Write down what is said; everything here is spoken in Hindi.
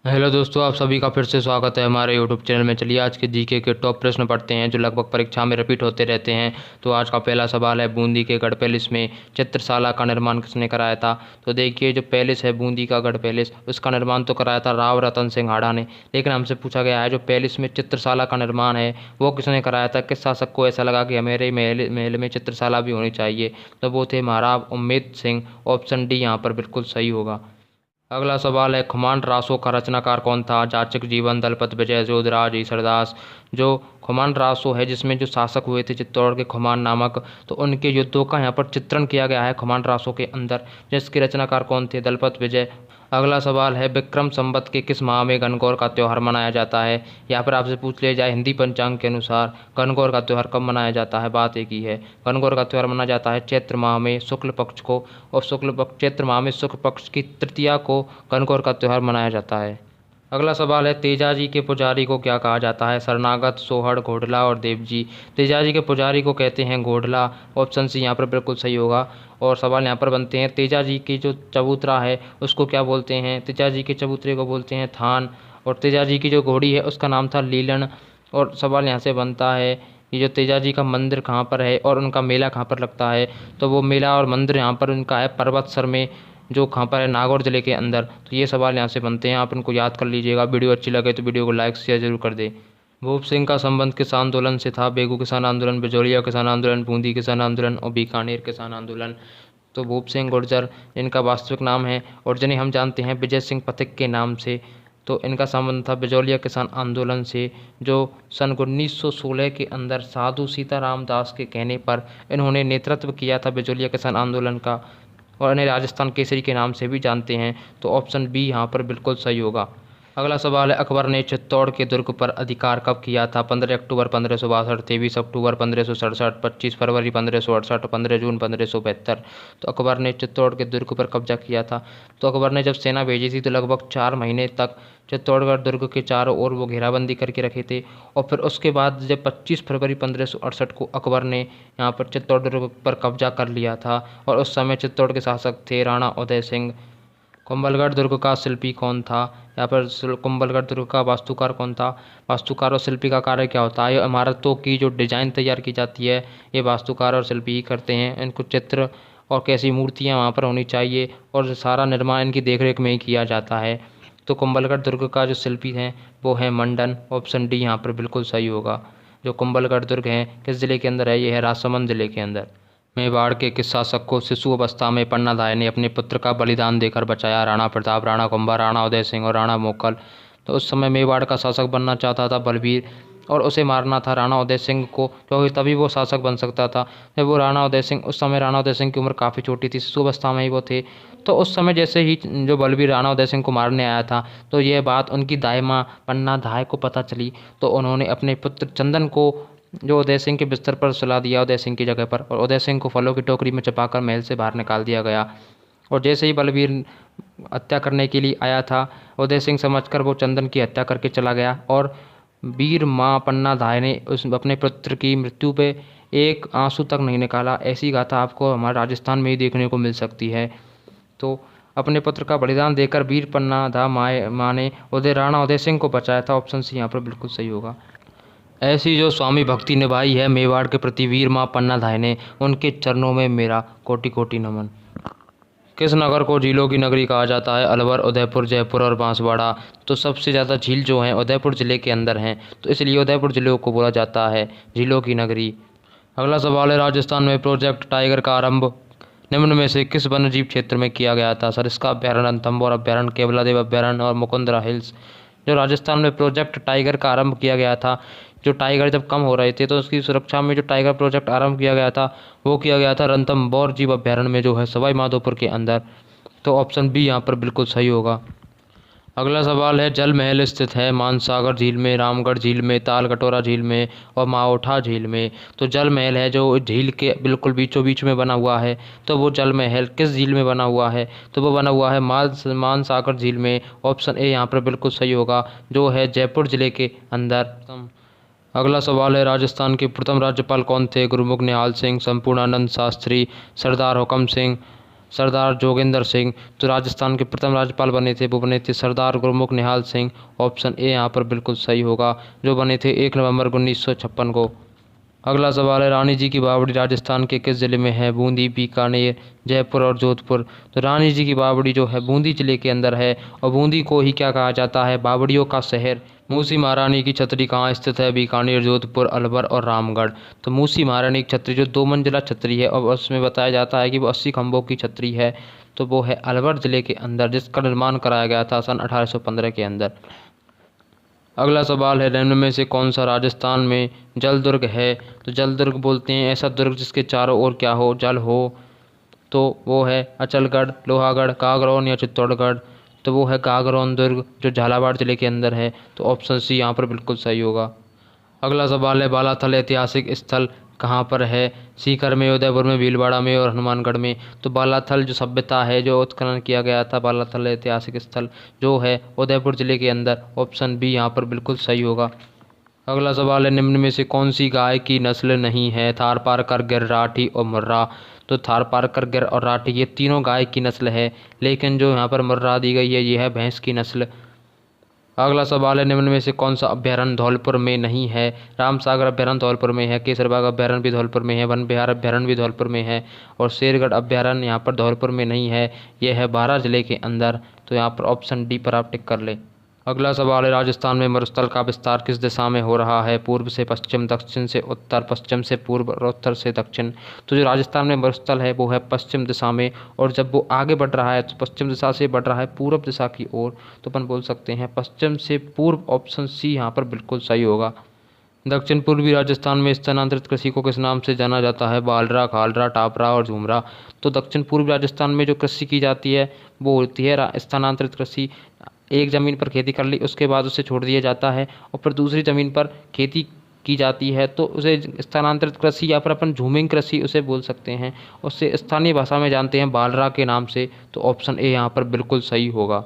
हेलो दोस्तों, आप सभी का फिर से स्वागत है हमारे यूट्यूब चैनल में। चलिए आज के जीके के टॉप प्रश्न पढ़ते हैं जो लगभग परीक्षा में रिपीट होते रहते हैं। तो आज का पहला सवाल है, बूंदी के गढ़ पैलेस में चित्रशाला का निर्माण किसने कराया था? तो देखिए, जो पैलेस है बूंदी का गढ़ पैलेस, उसका निर्माण तो कराया था राव रतन सिंह हाड़ा ने। लेकिन हमसे पूछा गया है जो पैलेस में चित्रशाला का निर्माण है वो किसने कराया था? किस शासक को ऐसा लगा कि मेरे महल महल में चित्रशाला भी होनी चाहिए? तो वो थे महाराज उम्मेद सिंह। ऑप्शन डी यहाँ पर बिल्कुल सही होगा। अगला सवाल है, खुमान रासो का रचनाकार कौन था? जाचक जीवन, दलपत विजय, जोधराज, ईसरदास। जो खुमान रासो है जिसमें जो शासक हुए थे चित्तौड़ के खुमान नामक, तो उनके युद्धों का यहाँ पर चित्रण किया गया है खुमान रासो के अंदर, जिसके रचनाकार कौन थे? दलपत विजय। अगला सवाल है, विक्रम संवत के किस माह में गणगौर का त्यौहार मनाया जाता है? यहाँ पर आपसे पूछ लिया जाए हिंदी पंचांग के अनुसार गणगौर का त्यौहार कब मनाया जाता है? बात एक ही है। गणगौर का त्यौहार मनाया जाता है चैत्र माह में शुक्ल पक्ष को, और चैत्र माह में शुक्ल पक्ष की तृतीया को गणगौर का त्यौहार मनाया जाता है। अगला सवाल है, तेजाजी के पुजारी को क्या कहा जाता है? शरणागत, सोहड़, घोड़ला और देवजी। तेजाजी के पुजारी को कहते हैं घोड़ला। ऑप्शन सी यहाँ पर बिल्कुल सही होगा। और सवाल यहाँ पर बनते हैं, तेजाजी की जो चबूतरा है उसको क्या बोलते हैं? तेजाजी के चबूतरे को बोलते हैं थान। और तेजाजी की जो घोड़ी है उसका नाम था लीलन। और सवाल यहाँ से बनता है, ये जो तेजाजी का मंदिर कहाँ पर है और उनका मेला कहाँ पर लगता है? तो वो मेला और मंदिर यहाँ पर उनका है पर्वतसर में, जो कहाँ पर है? नागौर जिले के अंदर। तो ये सवाल यहाँ से बनते हैं, आप इनको याद कर लीजिएगा। वीडियो अच्छी लगे तो वीडियो को लाइक शेयर जरूर कर दें। भूप सिंह का संबंध किस आंदोलन से था? बेगू किसान आंदोलन, बिजोलिया किसान आंदोलन, बूंदी किसान आंदोलन और बीकानेर किसान आंदोलन। तो भूप सिंह गुर्जर इनका वास्तविक नाम है, और जिन्हें हम जानते हैं विजय सिंह पथिक के नाम से। तो इनका संबंध था बिजौलिया किसान आंदोलन से, जो सन 1916 के अंदर साधु सीताराम दास के कहने पर इन्होंने नेतृत्व किया था बिजौलिया किसान आंदोलन का, और इन्हें राजस्थान केसरी के नाम से भी जानते हैं। तो ऑप्शन बी यहाँ पर बिल्कुल सही होगा। अगला सवाल है, अकबर ने चित्तौड़ के दुर्ग पर अधिकार कब किया था? 15 अक्टूबर 1562, 23 अक्टूबर 1567, 25 फरवरी 1568, 15 जून 1572। तो अकबर ने चित्तौड़ के दुर्ग पर कब्जा किया था। तो अकबर ने जब सेना भेजी थी तो लगभग 4 महीने तक चित्तौड़गढ़ दुर्ग के चारों ओर वो घेराबंदी करके रखे थे। और फिर उसके बाद जब 25 फरवरी 1568 को अकबर ने यहाँ पर चित्तौड़ दुर्ग पर कब्जा कर लिया था, और उस समय चित्तौड़ के शासक थे राणा उदय सिंह। कुंभलगढ़ दुर्ग का शिल्पी कौन था? यहाँ पर कुंभलगढ़ दुर्ग का वास्तुकार कौन था? वास्तुकार और शिल्पी का कार्य क्या होता है? ये इमारतों की जो डिजाइन तैयार की जाती है ये वास्तुकार और शिल्पी ही करते हैं। इनको चित्र और कैसी मूर्तियाँ वहाँ पर होनी चाहिए और सारा निर्माण इनकी देखरेख में ही किया जाता है। तो कुंभलगढ़ दुर्ग का जो शिल्पी हैं वो है मंडन। ऑप्शन डी यहाँ पर बिल्कुल सही होगा। जो कुंभलगढ़ दुर्ग है किस जिले के अंदर है? ये है राजसमंद जिले के अंदर। मेवाड़ के किस शासक को शिशु अवस्था में पन्नाधाय ने अपने पुत्र का बलिदान देकर बचाया? राणा प्रताप, राणा कुंभा, राणा उदय सिंह और राणा मोकल। तो उस समय मेवाड़ का शासक बनना चाहता था बलबीर, और उसे मारना था राणा उदय सिंह को, क्योंकि तभी वो शासक बन सकता था। जब वो राणा उदय सिंह, उस समय राणा उदय सिंह की उम्र काफ़ी छोटी थी, शिशु अवस्था में ही वो थे। तो उस समय जैसे ही जो बलबीर राणा उदय सिंह को मारने आया था, तो यह बात उनकी दाई माँ पन्नाधाय को पता चली। तो उन्होंने अपने पुत्र चंदन को जो उदय सिंह के बिस्तर पर सुला दिया उदय सिंह की जगह पर, और उदय सिंह को फलों की टोकरी में छिपाकर महल से बाहर निकाल दिया गया। और जैसे ही बलबीर हत्या करने के लिए आया था, उदय सिंह समझकर वो चंदन की हत्या करके चला गया, और वीर माँ पन्नाधाय ने उस अपने पुत्र की मृत्यु पे एक आंसू तक नहीं निकाला। ऐसी गाथा आपको हमारे राजस्थान में ही देखने को मिल सकती है। तो अपने पुत्र का बलिदान देकर वीर पन्नाधा माँ ने राणा उदय सिंह को बचाया था। ऑप्शन सी यहाँ पर बिल्कुल सही होगा। ऐसी जो स्वामी भक्ति निभाई है मेवाड़ के प्रति वीर माँ पन्नाधाय ने, उनके चरणों में मेरा कोटि कोटि नमन। किस नगर को झीलों की नगरी कहा जाता है? अलवर, उदयपुर, जयपुर और बांसवाड़ा। तो सबसे ज़्यादा झील जो हैं उदयपुर ज़िले के अंदर हैं, तो इसलिए उदयपुर ज़िले को बोला जाता है झीलों की नगरी। अगला सवाल है, राजस्थान में प्रोजेक्ट टाइगर का आरंभ निम्न में से किस वन्यजीव क्षेत्र में किया गया था? सरिस्का अभ्यारण्य, रणथंभौर अभ्यारण्य, केवलादेव अभ्यारण्य और मुकुंदरा हिल्स। जो राजस्थान में प्रोजेक्ट टाइगर का आरंभ किया गया था, जो टाइगर जब कम हो रहे थे तो उसकी सुरक्षा में जो टाइगर प्रोजेक्ट आरंभ किया गया था वो किया गया था रणथंभौर जीव अभ्यारण्य में, जो है सवाई माधोपुर के अंदर। तो ऑप्शन बी यहाँ पर बिल्कुल सही होगा। अगला सवाल है, जल महल स्थित है मानसागर झील में, रामगढ़ झील में, तालकटोरा झील में और माओठा झील में। तो जल महल है जो झील के बिल्कुल बीचों बीच में बना हुआ है, तो वो जल महल किस झील में बना हुआ है? तो वो बना हुआ है मानसागर झील में। ऑप्शन ए यहाँ पर बिल्कुल सही होगा, जो है जयपुर जिले के अंदर। अगला सवाल है, राजस्थान के प्रथम राज्यपाल कौन थे? गुरुमुख निहाल सिंह, संपूर्णानंद शास्त्री, सरदार हुकम सिंह, सरदार जोगेंद्र सिंह। जो राजस्थान के प्रथम राज्यपाल बने थे वो बने थे सरदार गुरमुख निहाल सिंह। ऑप्शन ए यहाँ पर बिल्कुल सही होगा, जो बने थे 1 नवंबर 1956 को। अगला सवाल है, रानी जी की बावड़ी राजस्थान के किस जिले में है? बूंदी, बीकानेर, जयपुर और जोधपुर। तो रानी जी की बावड़ी जो है बूंदी जिले के अंदर है, और बूंदी को ही क्या कहा जाता है? बावड़ियों का शहर। मूसी महारानी की छतरी कहाँ स्थित है? बीकानेर, जोधपुर, अलवर और रामगढ़। तो मूसी महारानी की छतरी जो 2 मंजिला छतरी है और उसमें बताया जाता है कि वो 80 खंभों की छतरी है, तो वो है अलवर जिले के अंदर, जिसका निर्माण कराया गया था सन 1815 के अंदर। अगला सवाल है, निम्न में से कौन सा राजस्थान में जल दुर्ग है? तो जल दुर्ग बोलते हैं ऐसा दुर्ग जिसके चारों ओर क्या हो? जल हो। तो वो है अचलगढ़, लोहागढ़, कागरौन या चित्तौड़गढ़। तो वो है कागरौन दुर्ग, जो झालावाड़ जिले के अंदर है। तो ऑप्शन सी यहाँ पर बिल्कुल सही होगा। अगला सवाल है, बालाथल ऐतिहासिक स्थल कहाँ पर है? सीकर में, उदयपुर में, भीलवाड़ा में और हनुमानगढ़ में। तो बालाथल जो सभ्यता है, जो उत्खनन किया गया था, बालाथल ऐतिहासिक स्थल जो है उदयपुर जिले के अंदर। ऑप्शन बी यहाँ पर बिल्कुल सही होगा। अगला सवाल है, निम्न में से कौन सी गाय की नस्ल नहीं है? थारपारकर, गिर, राठी और मुर्रा। तो थारपारकर, गिर और राठी ये तीनों गाय की नस्ल है, लेकिन जो यहाँ पर मुर्रा दी गई है ये है भैंस की नस्ल। अगला सवाल है, निम्न में से कौन सा अभ्यारण्य धौलपुर में नहीं है? रामसागर अभ्यारण्य धौलपुर में है, केसरबाग अभ्यारण्य भी धौलपुर में है, वन विहार अभ्यारण्य भी धौलपुर में है, और शेरगढ़ अभ्यारण्य यहाँ पर धौलपुर में नहीं है, यह है बारां जिले के अंदर। तो यहाँ पर ऑप्शन डी पर आप टिक कर ले। अगला सवाल है, राजस्थान में मरुस्थल का विस्तार किस दिशा में हो रहा है? पूर्व से पश्चिम, दक्षिण से उत्तर, पश्चिम से पूर्व और उत्तर से दक्षिण। तो जो राजस्थान में मरुस्थल है वो है पश्चिम दिशा में, और जब वो आगे बढ़ रहा है तो पश्चिम दिशा से बढ़ रहा है पूर्व दिशा की ओर, तो अपन बोल सकते हैं पश्चिम से पूर्व। ऑप्शन सी यहाँ पर बिल्कुल सही होगा। दक्षिण पूर्वी राजस्थान में स्थानांतरित कृषि को किस नाम से जाना जाता है? बालरा, खालरा, टापरा और झूमरा। तो दक्षिण पूर्वी राजस्थान में जो कृषि की जाती है वो होती है स्थानांतरित कृषि। एक ज़मीन पर खेती कर ली, उसके बाद उसे छोड़ दिया जाता है और फिर दूसरी ज़मीन पर खेती की जाती है, तो उसे स्थानांतरित कृषि या फिर अपन झूमिंग कृषि उसे बोल सकते हैं। उससे स्थानीय भाषा में जानते हैं बालरा के नाम से। तो ऑप्शन ए यहाँ पर बिल्कुल सही होगा।